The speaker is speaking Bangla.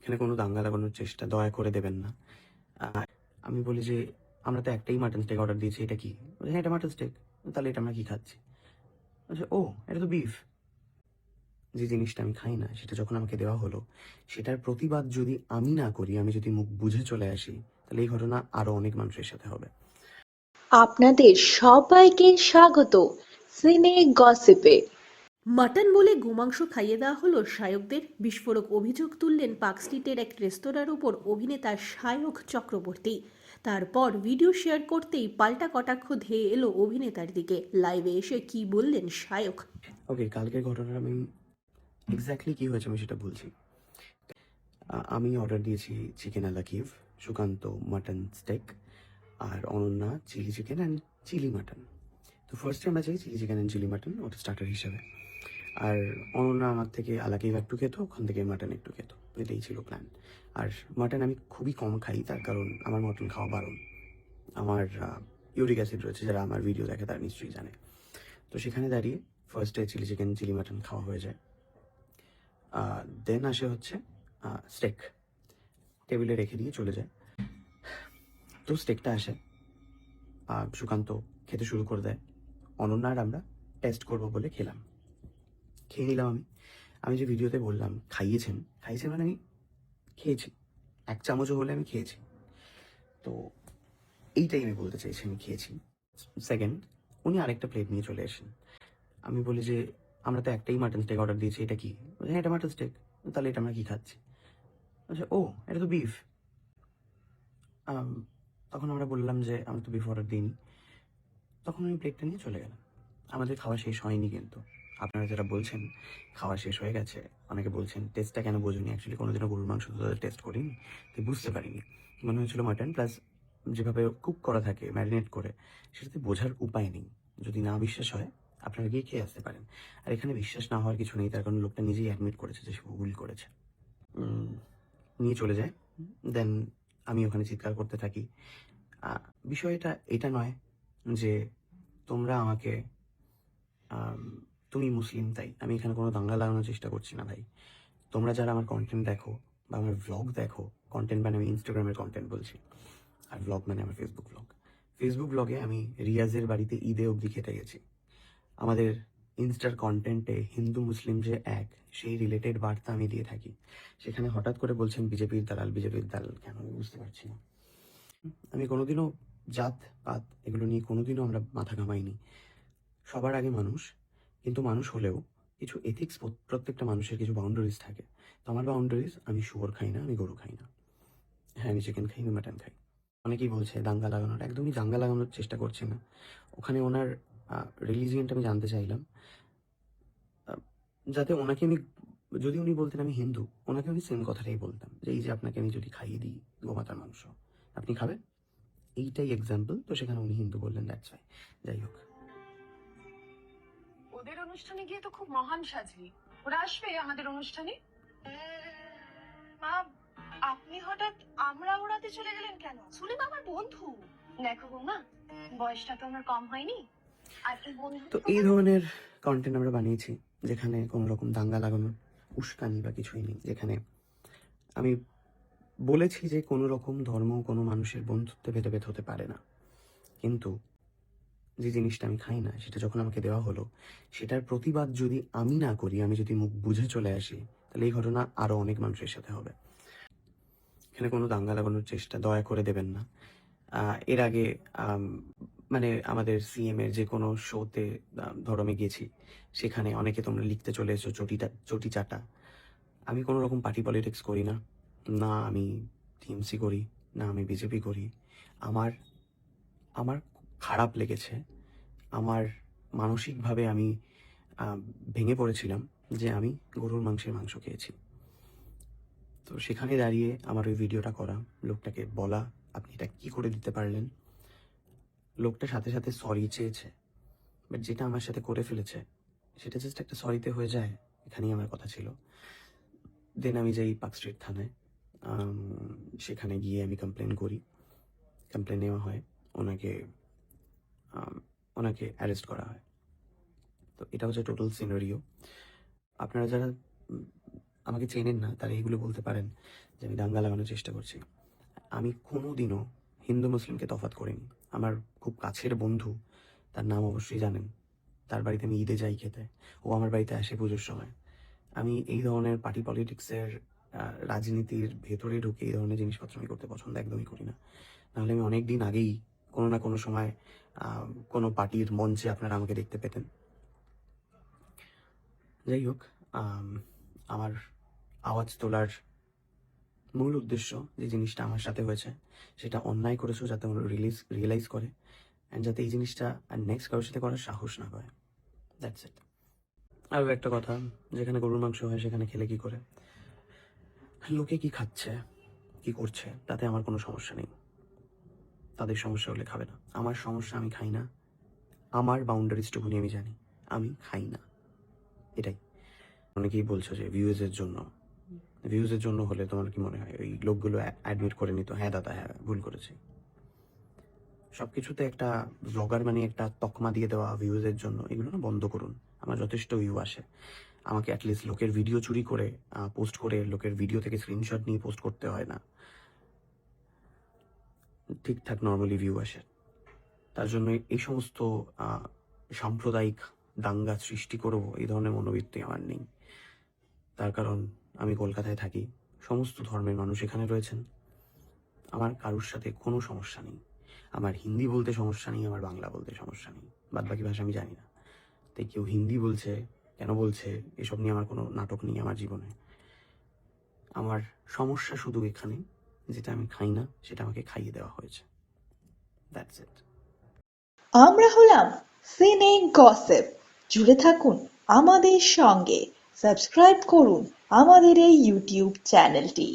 এখানে কোনো দাঙ্গা লাগানোর চেষ্টা দয়া করে দেবেন না। আমি বলি যে আমরা তো একটাই মাটন স্টেক অর্ডার দিয়েছি, এটা কি? বলছে, হ্যাঁ এটা মাটন স্টেক। তাহলে এটা আমরা কি খাচ্ছি? বলছে, ও এটা তো বিফ। যে জিনিসটা আমি খাই না সেটা যখন আমাকে দেওয়া হলো, সেটার প্রতিবাদ যদি আমি না করি, আমি যদি মুখ বুঝে চলে আসি, তাহলে এই ঘটনা আরো অনেক মানুষের সাথে হবে। আপনাদের সবাইকে স্বাগত সিনে গসিপে। মাটন বলে গোমাংস খাইয়ে দেওয়া হলো শায়কদের। বিস্ফোরক অভিযোগ তুললেন পার্ক স্ট্রিটের এক রেস্তোরাঁর ওপর অভিনেতা শায়ক চক্রবর্তী। তারপর ভিডিও শেয়ার করতেই পাল্টা কটাক্ষ ধেয়ে এলো অভিনেতার দিকে। লাইভে এসে কি বললেন শায়ক? ওকে, কালকের ঘটনার আমি এক্স্যাক্টলি কি হয়েছে আমি সেটা বলছি। আমি অর্ডার দিয়েছি chicken a la Kiev, Sukanta mutton steak, আর Ananya chilli chicken and chilli mutton. তো ফার্স্টে আমরা চাই chilli chicken and chilli mutton, ওটা স্টার্টার হিসাবে। আর অনন্যা আমার থেকে আলাকিভ একটু খেত, ওখান থেকে মাটন একটু খেত, এটাই ছিল প্ল্যান। আর মাটন আমি খুবই কম খাই, তার কারণ আমার মটন খাওয়া বারণ। আমার ইউরিক অ্যাসিড রয়েছে, যারা আমার ভিডিও দেখে তারা নিশ্চয়ই জানে। তো সেখানে দাঁড়িয়ে ফার্স্টে চিলি চিকেন চিলি মাটন খাওয়া হয়ে যায়। দেন আসে হচ্ছে স্টেক, টেবিলে রেখে দিয়ে চলে যায়। তো স্টেকটা আসে, সুকান্ত খেতে শুরু করে দেয়। অনন্যা আর আমরা টেস্ট করবো বলে খেয়ে নিলাম। আমি যে ভিডিওতে বললাম খাইয়েছেন মানে আমি খেয়েছি, এক চামচও হলে আমি খেয়েছি। তো এইটাই আমি বলতে চাইছি, আমি খেয়েছি। সেকেন্ড, উনি আরেকটা প্লেট নিয়ে চলে আসেন। আমি বলি যে আমরা তো একটাই মাটন স্টেক অর্ডার দিয়েছি, এটা কি? বলছে, হ্যাঁ এটা মাটন স্টেক। তাহলে এটা আমরা কি খাচ্ছি? বলছে, ও এটা তো বিফ। তখন আমরা বললাম যে আমরা তো বিফ অর্ডার দিইনি। তখন আমি প্লেটটা নিয়ে চলে গেলাম। আমাদের খাওয়া শেষ হয়নি কিন্তু। আপনারা যারা বলছেন খাওয়া শেষ হয়ে গেছে, অনেকে বলছেন টেস্টটা কেন বোঝেনি। অ্যাকচুয়ালি কোনোদিনও গরুর মাংস তো টেস্ট করিনি, তাই বুঝতে পারিনি। মনে হয়েছিল মাটন, প্লাস যেভাবে কুক করা থাকে ম্যারিনেট করে, সেটাতে বোঝার উপায় নেই। যদি না বিশ্বাস হয় আপনারা গিয়ে খেয়ে আসতে পারেন। আর এখানে বিশ্বাস না হওয়ার কিছু নেই, তার কারণ লোকটা নিজেই অ্যাডমিট করেছে যে সে ভুল করেছে। নিয়ে চলে যায়। দেন আমি ওখানে চিৎকার করতে থাকি। বিষয়টা এটা নয় যে তোমরা আমাকে তুমি মুসলিম তাই আমি এখানে কোনো দাঙ্গা লাগানোর চেষ্টা করছি না ভাই। তোমরা যারা আমার কন্টেন্ট দেখো বা আমার ভ্লগ দেখো, কন্টেন্ট মানে আমি ইনস্টাগ্রামের কন্টেন্ট বলছি, আর ভ্লগ মানে আমার ফেসবুক ভ্লগে আমি রিয়াজের বাড়িতে ঈদে অবধি খেতে গেছি। আমাদের ইনস্টার কন্টেন্টে হিন্দু মুসলিম যে এক, সেই রিলেটেড বার্তা আমি দিয়ে থাকি। সেখানে হঠাৎ করে বলছেন বিজেপির দালাল কেন, আমি বুঝতে পারছি না। আমি কোনোদিনও জাত পাত এগুলো নিয়ে কোনোদিনও আমরা মাথা ঘামাইনি। সবার আগে মানুষ, কিন্তু মানুষ হলেও কিছু এথিক্স প্রত্যেকটা মানুষের কিছু বাউন্ডারিজ থাকে। তো আমার বাউন্ডারিজ, আমি শুয়োর খাই না, আমি গরু খাই না। হ্যাঁ আমি চিকেন খাই, আমি মাটন খাই। অনেকেই বলছে দাঙ্গা লাগানোর, একদমই দাঙ্গা লাগানোর চেষ্টা করছে না। ওখানে ওনার রিলিজিয়নটা আমি জানতে চাইলাম, যাতে ওনাকে আমি, যদি উনি বলতেন আমি হিন্দু, ওনাকে আমি সেম কথাটাই বলতাম যে এই যে আপনাকে আমি যদি খাইয়ে দিই গোমাতার মাংস, আপনি খাবেন? এইটাই এক্সাম্পল। তো সেখানে উনি হিন্দু বললেন, দ্যাটস ওয়াই। যাই হোক, ওদের অনুষ্ঠানে গিয়ে তো খুব মহান সাজলি। ওরা আসবে আমাদের অনুষ্ঠানে? মা, আপনি হঠাৎ আমরা ওড়াতে চলে গেলেন কেন? সুলিম আমার বন্ধু। দেখো বৌমা, বয়সটা তো আমার কম হয়নি। আর এই বন্ধু তো এই ধরনের কন্টেন্ট আমরা বানিয়েছি যেখানে কোনো রকম দাঙ্গা লাগানোর উস্কানি বা কিছুই নেই। যেখানে আমি বলেছি যে কোনো রকম ধর্ম কোনো মানুষের বন্ধুত্বে ভেদাভেদ হতে পারে না, কিন্তু যে জিনিসটা আমি খাই না সেটা যখন আমাকে দেওয়া হলো, সেটার প্রতিবাদ যদি আমি না করি, আমি যদি মুখ বুঝে চলে আসি, তাহলে এই ঘটনা আরো অনেক মানুষের সাথে হবে। এখানে কোনো দাঙ্গা লাগানোর চেষ্টা দয়া করে দেবেন না। এর আগে মানে আমাদের সিএম এর যে কোনো শোতে ধরো আমি গেছি, সেখানে অনেকে তোমরা লিখতে চলে এসো চটি চাটা। আমি কোনো রকম পার্টি পলিটিক্স করি না, না আমি টিএমসি করি, না আমি বিজেপি করি। আমার আমার খারাপ লেগেছে, আমার মানসিকভাবে আমি ভেঙে পড়েছিলাম যে আমি গরুর মাংস খেয়েছি। তো সেখানে দাঁড়িয়ে আমার ওই ভিডিওটা করা, লোকটাকে বলা আপনি এটা কি করে দিতে পারলেন। লোকটা সাথে সাথে সরি চেয়েছে, বাট যেটা আমার সাথে করে ফেলেছে সেটা জাস্ট একটা সরিতে হয়ে যায়। এখানেই আমার কথা ছিল। দেন আমি যাই পার্ক স্ট্রিট থানায়। সেখানে গিয়ে আমি কমপ্লেন করি, কমপ্লেন নেওয়া হয়, ওনাকে ওনাকে অ্যারেস্ট করা হয়। তো এটা হচ্ছে টোটাল সিনারিও। আপনারা যারা আমাকে চেনেন না তারা এইগুলো বলতে পারেন যে আমি দাঙ্গা লাগানোর চেষ্টা করছি। আমি কোনোদিনও হিন্দু মুসলিমকে তফাৎ করিনি। আমার খুব কাছের বন্ধু, তার নাম অবশ্যই জানেন, তার বাড়িতে আমি ঈদে যাই খেতে, ও আমার বাড়িতে আসে পুজোর সময়। আমি এই ধরনের পার্টি পলিটিক্সের রাজনীতির ভেতরে ঢুকে এই ধরনের জিনিসপত্র আমি করতে পছন্দ একদমই করি না। নাহলে আমি অনেক দিন আগেই কোনো না কোনো সময় কোনো পার্টির মঞ্চে আপনারা আমাকে দেখতে পেতেন। যাই হোক, আমার আওয়াজ তোলার মূল উদ্দেশ্য, যে জিনিসটা আমার সাথে হয়েছে সেটা অন্যায় করেছো যাতে ওরা রিয়েলাইজ করে, অ্যান্ড যাতে এই জিনিসটা আর নেক্সট কারোর সাথে করার সাহস না পায়। That's it. আরও একটা কথা, যেখানে গরুর মাংস হয় সেখানে খেলে কি করে, লোকে কি খাচ্ছে কি করছে তাতে আমার কোনো সমস্যা নেই। তাদের সমস্যা হলে খাবে না, আমার সমস্যা আমি খাই না। আমার বাউন্ডারিজটুকুনি আমি জানি, আমি খাই না, এটাই। অনেকেই বলছো যে ভিউজের জন্য হলে তোমার কি মনে হয় ওই লোকগুলো অ্যাডমিট করে নিত, হ্যাঁ দাদা হ্যাঁ ভুল করেছি। সবকিছুতে একটা ব্লগার মানে একটা তকমা দিয়ে দেওয়া ভিউজের জন্য, এগুলো না বন্ধ করুন। আমার যথেষ্ট ভিউ আসে, আমাকে অ্যাটলিস্ট লোকের ভিডিও চুরি করে পোস্ট করে লোকের ভিডিও থেকে স্ক্রিনশট নিয়ে পোস্ট করতে হয় না, ঠিকঠাক নর্মালি ভিউ আসে। তার জন্য এই সমস্ত সাম্প্রদায়িক দাঙ্গা সৃষ্টি করবো এই ধরনের মনোবৃত্তি আমার নেই। তার কারণ আমি কলকাতায় থাকি, সমস্ত ধর্মের মানুষ এখানে রয়েছেন, আমার কারোর সাথে কোনো সমস্যা নেই। আমার হিন্দি বলতে সমস্যা নেই, আমার বাংলা বলতে সমস্যা নেই, বাদ বাকি ভাষা আমি জানি না। তাই কেউ হিন্দি বলছে কেন বলছে এসব নিয়ে আমার কোনো নাটক নেই আমার জীবনে। আমার সমস্যা শুধু এখানে, যেটা আমি খাই না সেটা আমাকে খাইয়ে দেওয়া হয়েছে। That's it. আমরা হলাম সিনে গসিপ। জুড়ে থাকুন আমাদের সঙ্গে, সাবস্ক্রাইব করুন আমাদের এই ইউটিউব চ্যানেলটি।